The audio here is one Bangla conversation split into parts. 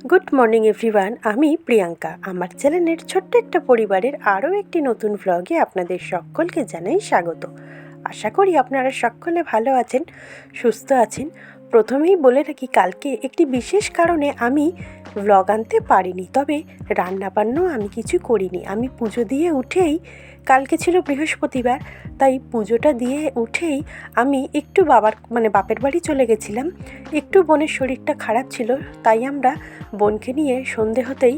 গুড মর্নিং এভরিওয়ান, আমি প্রিয়াঙ্কা। আমার চ্যানেলের ছোট্ট একটা পরিবারের আরও একটি নতুন ভ্লগে আপনাদের সকলকে জানাই স্বাগত। আশা করি আপনারা সকলে ভালো আছেন, সুস্থ আছেন। প্রথমেই বলে রাখি, কালকে একটি বিশেষ কারণে আমি ভ্লগ আনতে পারিনি, তবে রান্নাবান্নাও আমি কিছু করিনি। আমি পুজো দিয়ে উঠেই, কালকে ছিল বৃহস্পতিবার, তাই পুজোটা দিয়ে উঠেই আমি একটু বাপের বাড়ি চলে গেছিলাম। একটু বোনের শরীরটা খারাপ ছিল, তাই আমরা বোনকে নিয়ে সন্ধে হতেই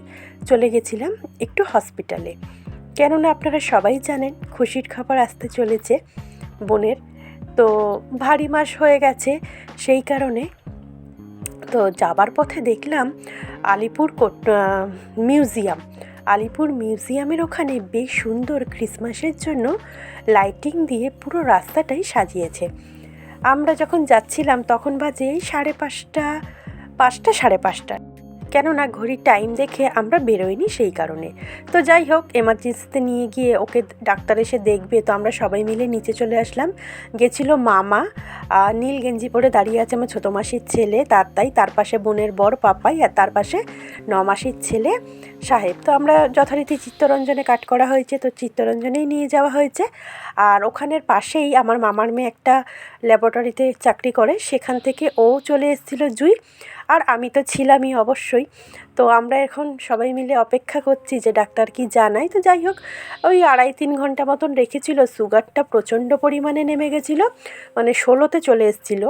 চলে গেছিলাম একটু হসপিটালে। কেননা আপনারা সবাই জানেন খুশির খবর আসতে চলেছে বোনের, তো ভারী মাস হয়ে গেছে। সেই কারণে তো যাবার পথে দেখলাম আলিপুর মিউজিয়ামের ওখানে বেশ সুন্দর ক্রিসমাসের জন্য লাইটিং দিয়ে পুরো রাস্তাটাই সাজিয়েছে। আমরা যখন যাচ্ছিলাম তখন বাজে 5:30 সাড়ে 5টা, কেননা ঘড়ির টাইম দেখে আমরা বেরোইনি সেই কারণে। তো যাই হোক, এমার্জেন্সিতে নিয়ে গিয়ে ওকে ডাক্তার এসে দেখবে, তো আমরা সবাই মিলে নিচে চলে আসলাম। গেছিল মামা, নীল গেঞ্জি পরে দাঁড়িয়ে আছে আমার ছোটো মাসির ছেলে তার পাশে বোনের বর পাপাই, আর তার পাশে 9 মাসির ছেলে সাহেব। তো আমরা যথারীতি চিত্তরঞ্জনে কাট করা হয়েছে, তো চিত্তরঞ্জনেই নিয়ে যাওয়া হয়েছে। আর ওখানের পাশেই আমার মামার মেয়ে একটা ল্যাবরেটরিতে চাকরি করে, সেখান থেকে ও চলে এসেছিল জুই, আর আমি তো ছিলামই অবশ্যই। তো আমরা এখন সবাই মিলে অপেক্ষা করছি যে ডাক্তার কি জানায়। তো যাই হোক, ওই 2.5-3 ঘন্টা মতন রেখেছিল। সুগারটা প্রচণ্ড পরিমাণে নেমে গেছিলো, মানে 16তে চলে এসেছিলো।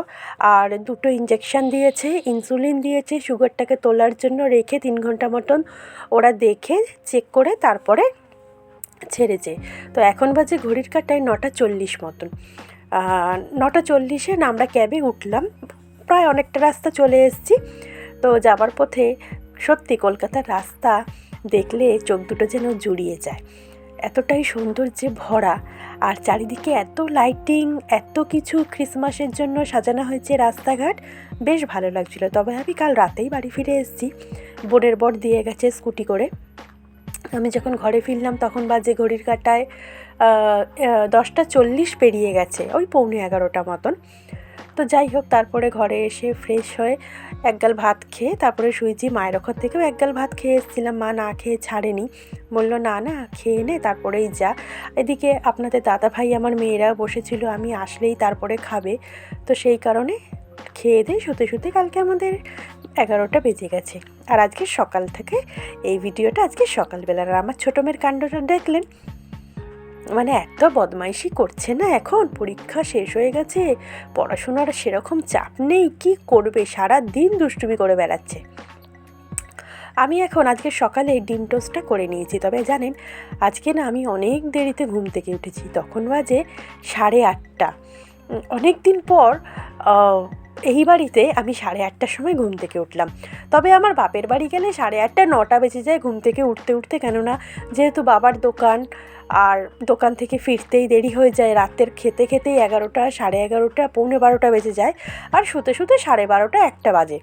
আর 2টো ইঞ্জেকশান দিয়েছে, ইনসুলিন দিয়েছে সুগারটাকে তোলার জন্য। রেখে 3 ঘন্টা মতন ওরা দেখে চেক করে তারপরে ছেড়েছে। তো এখন বাজে ঘড়ির কাঁটায় 9:40 মতন। 9:40-এ না আমরা ক্যাবে উঠলাম, প্রায় অনেকটা রাস্তা চলে এসেছি। তো যাবার পথে সত্যি কলকাতার রাস্তা দেখলে চোখ দুটো যেন জুড়িয়ে যায়, এতটাই সৌন্দর্যে ভরা। আর চারিদিকে এত লাইটিং, এত কিছু ক্রিসমাসের জন্য সাজানো হয়েছে রাস্তাঘাট, বেশ ভালো লাগছিল। তবে আমি কাল রাতেই বাড়ি ফিরে এসেছি, বোনের বর দিয়ে গেছে স্কুটি করে। আমি যখন ঘরে ফিরলাম তখন বাজে ঘড়ির কাঁটায় 10:40 পেরিয়ে গেছে, ওই 11:15 মতন। তো যাই হোক, তারপরে ঘরে এসে ফ্রেশ হয়ে একগাল ভাত খেয়ে তারপরে শুয়েছি। মায়ের ওখান থেকেও একগাল ভাত খেয়ে এসেছিলাম, মা না খেয়ে ছাড়েনি, বলল না না খেয়ে নে তারপরেই যা। এদিকে আপনাদের দাদা ভাই আমার মেয়েরা বসেছিল, আমি আসলেই তারপরে খাবে, তো সেই কারণে খেয়ে দিয়ে শুতে কালকে আমাদের 11টা বেজে গেছে। আর আজকে সকাল থেকে এই ভিডিওটা আজকে সকালবেলার। আর আমার ছোটো মেয়ের কাণ্ডটা দেখলেন, মানে এত বদমাইশি করছে না, এখন পরীক্ষা শেষ হয়ে গেছে, পড়াশোনার সেরকম চাপ নেই, কি করবে, সারা দিন দুষ্টুমি করে বেড়াচ্ছে। আমি এখন আজকে সকালে ডিম টোস্টটা করে নিয়েছি। তবে জানেন, আজকে না আমি অনেক দেরিতে ঘুম থেকে উঠেছি, তখন বাজে 8:30। অনেক দিন পর এই বাড়িতে আমি 8:30টার সময় ঘুম থেকে উঠলাম। তবে আমার বাপের বাড়ি গেলে 8:30 9টা বেজে যায় ঘুম থেকে উঠতে, কেননা যেহেতু বাবার দোকান, আর দোকান থেকে ফিরতেই দেরি হয়ে যায়, রাতের খেতেই 11টা 11:30 12:15 বেজে যায়, আর শুতে 12:30 1টা বাজে।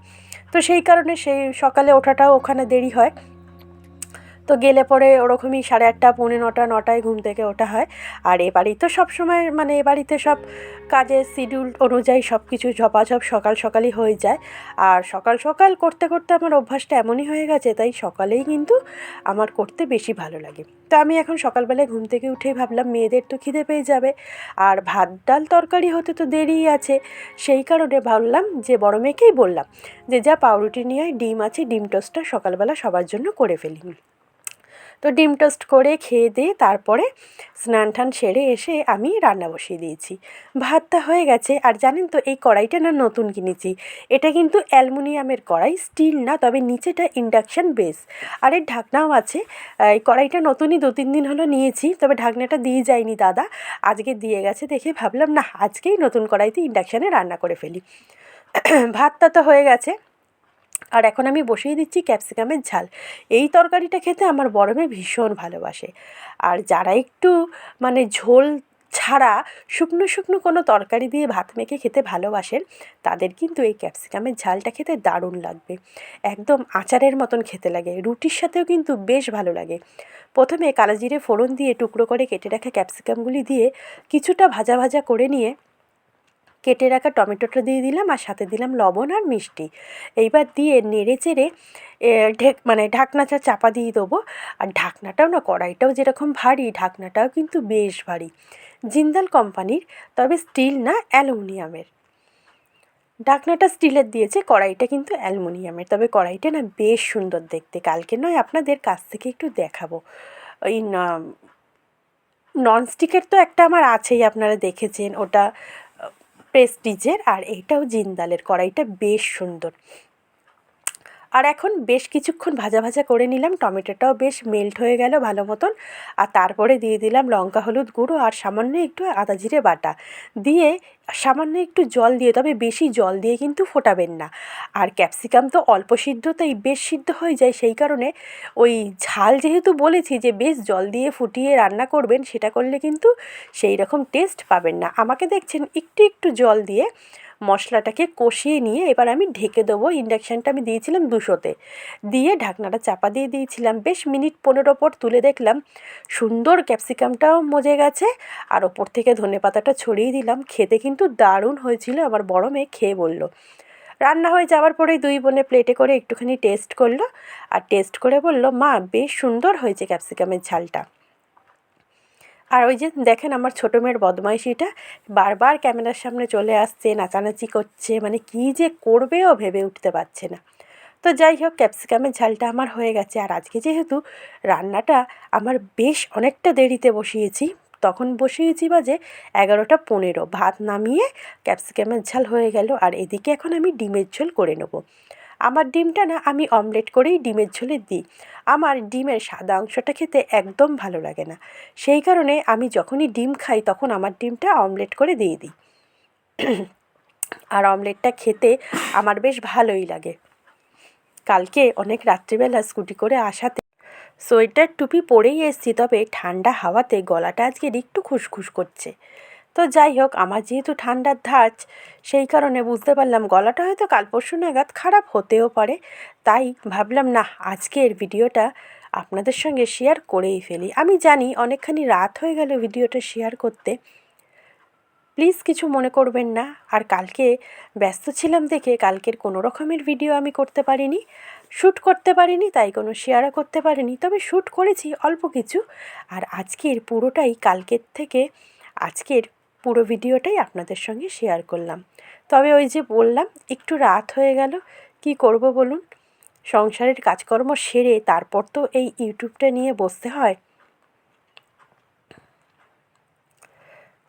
তো সেই কারণে সেই সকালে ওঠাটাও ওখানে দেরি হয়। তো গেলে পরে ওরকমই 8:30 9:45 9টায় ঘুম থেকে ওঠা হয়। আর এ বাড়ি তো সবসময়, মানে এ বাড়িতে সব কাজের শিডিউল অনুযায়ী সব কিছু ঝপাঝপ সকালই হয়ে যায়। আর সকাল করতে আমার অভ্যাসটা এমনই হয়ে গেছে, তাই সকালেই কিন্তু আমার করতে বেশি ভালো লাগে। তো আমি এখন সকালবেলায় ঘুম থেকে উঠেই ভাবলাম মেয়েদের তো খিদে পেয়ে যাবে, আর ভাত ডাল তরকারি হতে তো দেরিই আছে। সেই কারণে ভাবলাম যে বড় মেয়েকেই বললাম যে যা পাউরুটি নিয়ে আয়, ডিম আছে, ডিম টোস্টটা সকালবেলা সবার জন্য করে ফেলি। তো ডিম টোস্ট করে খেয়ে দিয়ে তারপরে স্নান টান সেরে এসে আমি রান্না বসিয়ে দিয়েছি। ভাতটা হয়ে গেছে। আর জানেন তো, এই কড়াইটা না নতুন কিনেছি। এটা কিন্তু অ্যালুমিনিয়ামের কড়াই, স্টিল না, তবে নিচেটা ইন্ডাকশান বেস, আর এর ঢাকনাও আছে। এই কড়াইটা নতুনই 2-3 দিন হলো নিয়েছি, তবে ঢাকনাটা দিয়ে যায়নি দাদা, আজকে দিয়ে গেছে দেখে ভাবলাম না আজকেই নতুন কড়াইতে ইন্ডাকশানে রান্না করে ফেলি। ভাতটা তো হয়ে গেছে, আর এখন আমি বসিয়ে দিচ্ছি ক্যাপসিকামের ঝাল। এই তরকারিটা খেতে আমার বড় মেয়ে ভীষণ ভালোবাসে। আর যারা একটু মানে ঝোল ছাড়া শুকনো কোনো তরকারি দিয়ে ভাত মেখে খেতে ভালোবাসেন, তাদের কিন্তু এই ক্যাপসিকামের ঝালটা খেতে দারুণ লাগবে, একদম আচারের মতন খেতে লাগে, রুটির সাথেও কিন্তু বেশ ভালো লাগে। প্রথমে কালো জিরে ফোড়ন দিয়ে টুকরো করে কেটে রাখা ক্যাপসিকামগুলি দিয়ে কিছুটা ভাজা করে নিয়ে কেটে রাখা টমেটোটা দিয়ে দিলাম আর সাথে দিলাম লবণ আর মিষ্টি। এইবার দিয়ে নেড়ে চেড়ে ঢাকনাটা চাপা দিয়ে দেবো। আর ঢাকনাটাও না, কড়াইটাও যেরকম ভারী, ঢাকনাটাও কিন্তু বেশ ভারী। জিন্দাল কোম্পানির, তবে স্টিল না, অ্যালুমিনিয়ামের। ঢাকনাটা স্টিলের দিয়েছে, কড়াইটা কিন্তু অ্যালুমিনিয়ামের। তবে কড়াইটা না বেশ সুন্দর দেখতে। কালকে নয় আপনাদের কাছ থেকে একটু দেখাবো। ওই ননস্টিকের তো একটা আমার আছেই, আপনারা দেখেছেন, ওটা প্রেস্টিজের। আর এইটাও জিন্দালের। কড়াইটা বেশ সুন্দর। আর এখন বেশ কিছুক্ষণ ভাজা ভাজা করে নিলাম। টমেটোটাও বেশ মেল্ট হয়ে গেল ভালো মতন। আর তারপরে দিয়ে দিলাম লঙ্কা হলুদ গুঁড়ো আর সামান্য একটু আদা জিরে বাটা দিয়ে, সামান্য একটু জল দিয়ে, তবে বেশি জল দিয়ে কিন্তু ফোটাবেন না। আর ক্যাপসিকাম তো অল্প সিদ্ধতেই বেশ সিদ্ধ হয়ে যায়, সেই কারণে ওই ঝাল যেহেতু বলেছি যে বেশ জল দিয়ে ফুটিয়ে রান্না করবেন, সেটা করলে কিন্তু সেই রকম টেস্ট পাবেন না। আমাকে দেখছেন একটু একটু জল দিয়ে মশলাটাকে কষিয়ে নিয়ে এবার আমি ঢেকে দেবো। ইন্ডাকশানটা আমি দিয়েছিলাম 200-তে, দিয়ে ঢাকনাটা চাপা দিয়ে দিয়েছিলাম। বেশ মিনিট 15 পর তুলে দেখলাম সুন্দর ক্যাপসিকামটাও মজে গেছে। আর ওপর থেকে ধনেপাতাটা ছড়িয়ে দিলাম। খেতে কিন্তু দারুণ হয়েছিল। আমার বড় মেয়ে খেয়ে বলল। রান্না হয়ে যাওয়ার পরেই দুই বোনে প্লেটে করে একটুখানি টেস্ট করলো। আর টেস্ট করে বলল, মা বেশ সুন্দর হয়েছে ক্যাপসিকামের ঝালটা। আর ওই যে দেখেন আমার ছোটো মেয়ের বদমাইশিটা, বারবার ক্যামেরার সামনে চলে আসছে, নাচানাচি করছে, মানে কী যে করবেও ভেবে উঠতে পারছে না। তো যাই হোক, ক্যাপসিকামের ঝালটা আমার হয়ে গেছে। আর আজকে যেহেতু রান্নাটা আমার বেশ অনেকটা দেরিতে বসিয়েছি, তখন বসিয়েছি বাজে 11টা 15, ভাত নামিয়ে ক্যাপসিকামের ঝাল হয়ে গেল। আর এদিকে এখন আমি ডিমের ঝোল করে নেব। আমার ডিমটা না আমি অমলেট করেই ডিমের ঝোলে দিই। আমার ডিমের সাদা অংশটা খেতে একদম ভালো লাগে না, সেই কারণে আমি যখনই ডিম খাই তখন আমার ডিমটা অমলেট করে দিয়ে দিই। আর অমলেটটা খেতে আমার বেশ ভালোই লাগে। কালকে অনেক রাত্রিবেলা স্কুটি করে আসাতে সোয়েটার টুপি পরেই এসেছি, তবে ঠান্ডা হাওয়াতে গলাটা আজকের একটু খুসখুস করছে। তো যাই হোক, আমার যেহেতু ঠান্ডার ধাঁচ, সেই কারণে বুঝতে পারলাম গলাটা হয়তো কাল পরশু নাগাদ খারাপ হতেও পারে। তাই ভাবলাম না, আজকের ভিডিওটা আপনাদের সঙ্গে শেয়ার করেই ফেলি। আমি জানি অনেকখানি রাত হয়ে গেল ভিডিওটা শেয়ার করতে, প্লিজ কিছু মনে করবেন না। আর কালকে ব্যস্ত ছিলাম দেখে কালকের কোনো রকমের ভিডিও আমি করতে পারিনি, শ্যুট করতে পারিনি, তাই কোনো শেয়ারও করতে পারিনি। তবে শ্যুট করেছি অল্প কিছু। আর আজকের পুরোটাই কালকের থেকে আজকের পুরো ভিডিওটাই আপনাদের সঙ্গে শেয়ার করলাম। তবে ওই যে বললাম একটু রাত হয়ে গেল, কি করব বলুন, সংসারের কাজকর্ম সেরে তারপর তো এই ইউটিউবটা নিয়ে বসতে হয়।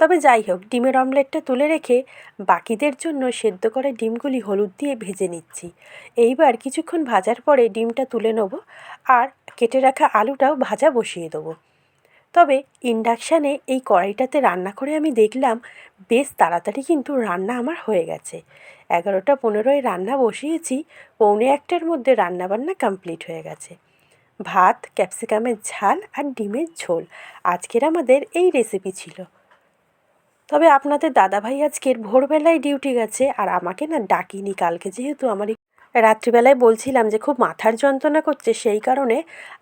তবে যাই হোক, ডিমের অমলেটটা তুলে রেখে বাকিদের জন্য সেদ্ধ করা ডিমগুলি হলুদ দিয়ে ভেজে নিচ্ছি। এইবার কিছুক্ষণ ভাজার পরে ডিমটা তুলে নেব আর কেটে রাখা আলুটাও ভাজা বসিয়ে দেবো। তবে ইন্ডাকশানে এই কড়াইটাতে রান্না করে আমি দেখলাম বেশ তাড়াতাড়ি কিন্তু রান্না আমার হয়ে গেছে। 11টা 15-এ রান্না বসিয়েছি, 1:45-টার মধ্যে রান্নাবান্না কমপ্লিট হয়ে গেছে। ভাত, ক্যাপসিকামের ঝাল আর ডিমের ঝোল, আজকের আমাদের এই রেসিপি ছিল। তবে আপনাদের দাদাভাই আজকের ভোরবেলায় ডিউটি গেছে, আর আমাকে না ডাকিনি কালকে, যেহেতু আমার রাত্রিবেলায় বলছিলাম যে খুব মাথার যন্ত্রণা করছে, সেই কারণে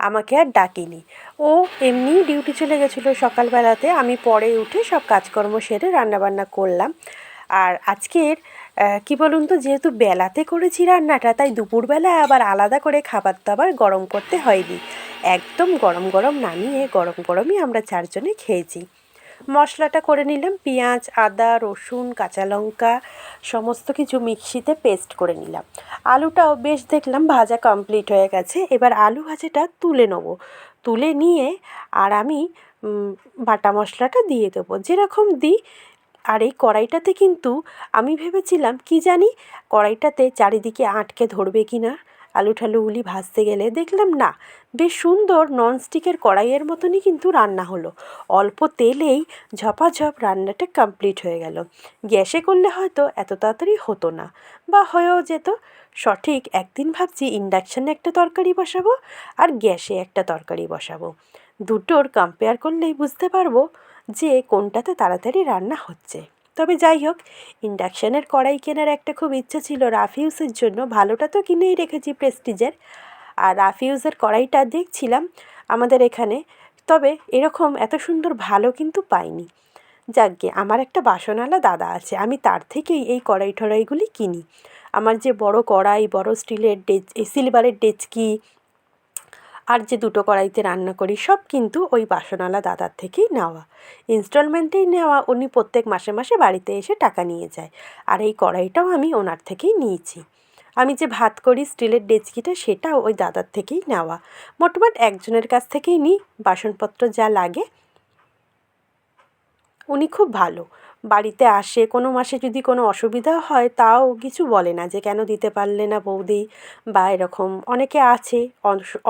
আমাকে আর ডাকিনি। ও এমনিই ডিউটি চলে গেছিলো সকালবেলাতে। আমি পরে উঠে সব কাজকর্ম সেরে রান্নাবান্না করলাম। আর আজকের কী বলুন তো, যেহেতু বেলাতে করেছি রান্নাটা, তাই দুপুরবেলা আবার আলাদা করে খাবার দাবার গরম করতে হয়নি। একদম গরম গরম নামিয়ে গরম গরমই আমরা চারজনে খেয়েছি। মশলাটা করে নিলাম, পেঁয়াজ, আদা, রসুন, কাঁচা লঙ্কা সমস্ত কিছু মিক্সিতে পেস্ট করে নিলাম। আলুটাও বেশ দেখলাম ভাজা কমপ্লিট হয়ে গেছে। এবার আলু ভাজাটা তুলে নেব। তুলে নিয়ে আর আমি বাটা মশলাটা দিয়ে দেবো যেরকম দিই। আর এই কড়াইটাতে কিন্তু আমি ভেবেছিলাম কি জানি কড়াইটাতে চারিদিকে আটকে ধরবে কি না, আলু ঠালুগুলি ভাজতে গেলে। দেখলাম না, বেশ সুন্দর ননস্টিকের কড়াইয়ের মতনই কিন্তু রান্না হলো। অল্প তেলেই ঝপাঝপ রান্নাটা কমপ্লিট হয়ে গেল। গ্যাসে করলে হয়তো এত তাড়াতাড়ি হতো না, বা হয়েও যেত। সঠিক একদিন ভাবছি ইন্ডাকশানে একটা তরকারি বসাবো আর গ্যাসে একটা তরকারি বসাবো। দুটোর কম্পেয়ার করলেই বুঝতে পারবো যে কোনটাতে তাড়াতাড়ি রান্না হচ্ছে। তবে যাই হোক, ইন্ডাকশানের কড়াই কেনার একটা খুব ইচ্ছা ছিল রাফিউসের জন্য। ভালোটা তো কিনেই রেখেছি প্রেস্টিজের। আর রাফিউসের কড়াইটা দেখছিলাম আমাদের এখানে, তবে এরকম এত সুন্দর ভালো কিন্তু পাইনি। যাকগে, আমার একটা বাসনওয়ালা দাদা আছে, আমি তার থেকেই এই কড়াই টড়াইগুলি কিনি। আমার যে বড় কড়াই, বড় স্টিলের সিলভারের ডেচকি, আর যে দুটো কড়াইতে রান্না করি, সব কিন্তু ওই বাসনওয়ালা দাদার থেকেই নেওয়া, ইনস্টলমেন্টেই নেওয়া। উনি প্রত্যেক মাসে মাসে বাড়িতে এসে টাকা নিয়ে যায়। আর এই কড়াইটাও আমি ওনার থেকেই নিয়েছি। আমি যে ভাত করি স্টিলের ডেচকিটা, সেটাও ওই দাদার থেকেই নেওয়া। মোটমাট একজনের কাছ থেকেই নিই বাসনপত্র যা লাগে। উনি খুব ভালো, বাড়িতে আসে, কোনো মাসে যদি কোনো অসুবিধা হয় তাও কিছু বলে না যে কেন দিতে পারলে না বৌদি, বা এরকম অনেকে আছে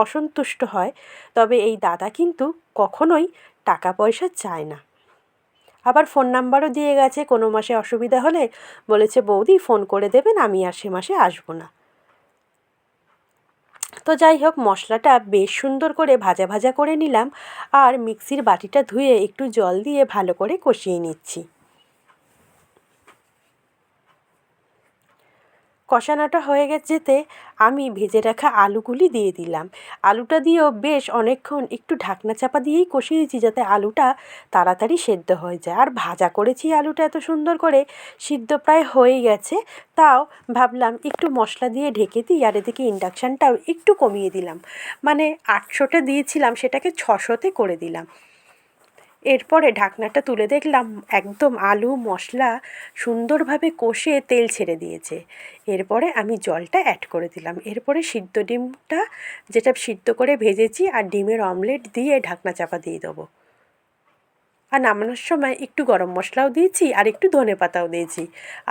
অসন্তুষ্ট হয়। তবে এই দাদা কিন্তু কখনোই টাকা পয়সা চায় না। আবার ফোন নাম্বারও দিয়ে গেছে, কোনো মাসে অসুবিধা হলে বলেছে বৌদি ফোন করে দেবেন, আমি আর সে মাসে আসবো না। তো যাই হোক, মশলাটা বেশ সুন্দর করে ভাজা ভাজা করে নিলাম, আর মিক্সির বাটিটা ধুয়ে একটু জল দিয়ে ভালো করে কষিয়ে নিচ্ছি। কষানোটা হয়ে যেতে আমি ভেজে রাখা আলুগুলি দিয়ে দিলাম। আলুটা দিয়েও বেশ অনেকক্ষণ একটু ঢাকনা চাপা দিয়েই কষিয়েছি, যাতে আলুটা তাড়াতাড়ি সেদ্ধ হয়ে যায়। আর ভাজা করেছি আলুটা এত সুন্দর করে, সিদ্ধ প্রায় হয়েই গেছে। তাও ভাবলাম একটু মশলা দিয়ে ঢেকে দিই। আর এদিকে ইন্ডাকশানটাও একটু কমিয়ে দিলাম, মানে 800তে দিয়েছিলাম সেটাকে 600তে করে দিলাম। এরপরে ঢাকনাটা তুলে দেখলাম একদম আলু মশলা সুন্দরভাবে কষে তেল ছেড়ে দিয়েছে। এরপরে আমি জলটা অ্যাড করে দিলাম। এরপরে সিদ্ধ ডিমটা, যেটা সিদ্ধ করে ভেজেছি, আর ডিমের অমলেট দিয়ে ঢাকনা চাপা দিয়ে দেবো। আর নামানোর সময় একটু গরম মশলাও দিয়েছি, আর একটু ধনেপাতাও দিয়েছি।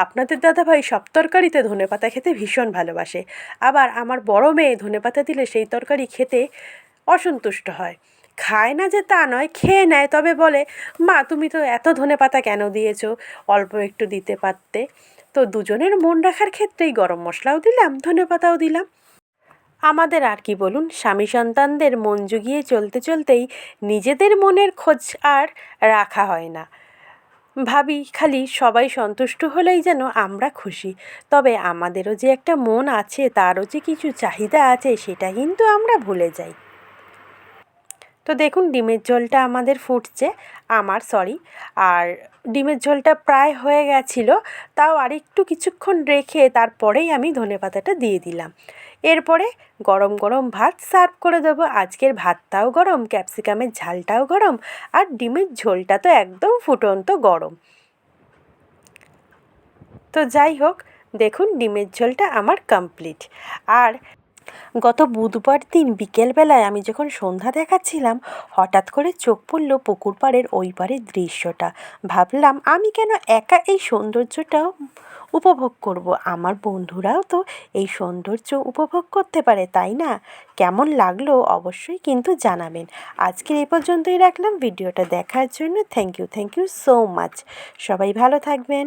আপনাদের দাদাভাই সব তরকারিতে ধনেপাতা খেতে ভীষণ ভালোবাসে। আবার আমার বড় মেয়ে ধনেপাতা দিলে সেই তরকারি খেতে অসন্তুষ্ট হয়। খায় না যে তা নয়, খেয়ে নেয়, তবে বলে মা তুমি তো এত ধনেপাতা কেন দিয়েছো, অল্প একটু দিতে পারতে। তো দুজনের মন রাখার ক্ষেত্রেই গরম মশলাও দিলাম, ধনেপাতাও দিলাম। আমাদের আর কি বলুন, স্বামী সন্তানদের মন জুগিয়ে চলতে চলতেই নিজেদের মনের খোঁজ আর রাখা হয় না। ভাবি খালি সবাই সন্তুষ্ট হলেই যেন আমরা খুশি। তবে আমাদেরও যে একটা মন আছে, তারও যে কিছু চাহিদা আছে, সেটা কিন্তু আমরা ভুলে যাই। তো দেখুন ডিমের ঝোলটা আমাদের ফুটছে, আর ডিমের ঝোলটা প্রায় হয়ে গেছিলো। তাও আরেকটু কিছুক্ষণ রেখে তারপরেই আমি ধনেপাতাটা দিয়ে দিলাম। এরপরে গরম গরম ভাত সার্ভ করে দেবো। আজকের ভাতটাও গরম, ক্যাপসিকামের ঝালটাও গরম, আর ডিমের ঝোলটা তো একদম ফুটন্ত গরম। তো যাই হোক, দেখুন ডিমের ঝোলটা আমার কমপ্লিট। আর গত বুধবার দিন বিকেলবেলায় আমি যখন সন্ধ্যা দেখাচ্ছিলাম, হঠাৎ করে চোখ পড়ল পুকুর পাড়ের ওই পারের দৃশ্যটা। ভাবলাম আমি কেন একা এই সৌন্দর্যটা উপভোগ করব, আমার বন্ধুরাও তো এই সৌন্দর্য উপভোগ করতে পারে, তাই না? কেমন লাগলো অবশ্যই কিন্তু জানাবেন। আজকের এই পর্যন্তই রাখলাম। ভিডিওটা দেখার জন্য থ্যাংক ইউ সো মাচ। সবাই ভালো থাকবেন।